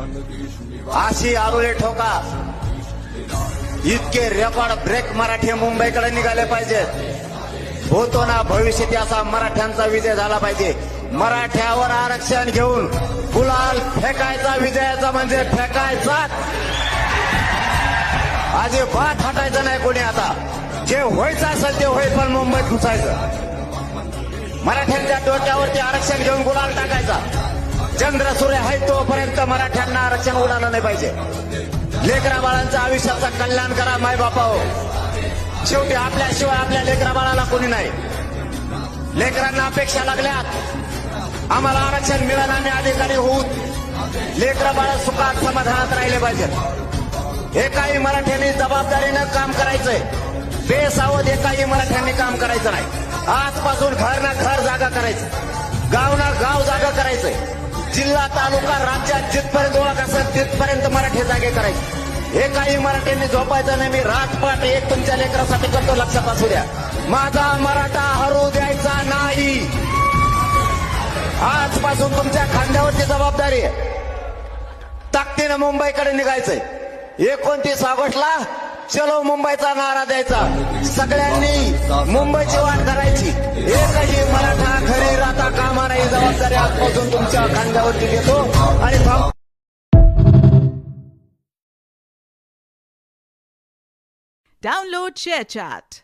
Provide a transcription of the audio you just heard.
अशी आरोळे ठोका, इतके रेकॉर्ड ब्रेक मराठी मुंबईकडे निघाले पाहिजेत. होतो ना भविष्यात असा मराठ्यांचा विजय झाला पाहिजे. मराठ्यावर आरक्षण घेऊन गुलाल फेकायचा, विजयाचा म्हणजे फेकायचा, अजिबात हटायचं नाही कोणी. आता जे व्हायचं असेल ते होईल, पण मुंबईत घुसायचं. मराठ्यांच्या डोक्यावरती आरक्षण घेऊन गुलाल टाकायचा. चंद्र सूर्य आहे तोपर्यंत मराठ्यांना आरक्षण उडालं नाही पाहिजे. लेकरा बाळांच्या आयुष्याचा कल्याण करा माय बापाओ. शेवटी आपल्याशिवाय आपल्या लेकरा बाळाला कोणी नाही. लेकरांना अपेक्षा लागल्यात, आम्हाला आरक्षण मिळालं, आम्ही अधिकारी होऊ. लेकरा बाळा सुखात समाधानात राहिले पाहिजेत. एकाही मराठ्यांनी जबाबदारीनं काम करायचंय. बेसावध एकाही मराठ्यांनी काम करायचं नाही. आजपासून घर ना घर जागा करायचं, गाव ना गाव जागा करायचंय. जिल्हा तालुका राज्यात जिथपर्यंत ओळख असेल तिथपर्यंत मराठी जागे करायचे. एकाही मराठ्यांनी झोपायचं नाही. मी रातपाट एक तुमच्या लेकरासाठी करतो, लक्षात असू द्या. माझा मराठा हरू द्यायचा नाही. आजपासून तुमच्या खांद्यावरची जबाबदारी आहे. ताकदीनं मुंबईकडे निघायचंय. 29 ऑगस्टला चलो मुंबईचा नारा द्यायचा. सगळ्यांनी मुंबईची वाट करायची. एकही मराठा घरी राहता कामा नाही. जबाबदारी आजपासून तुमच्या खांद्यावरती घेतो आणि Download ShareChat.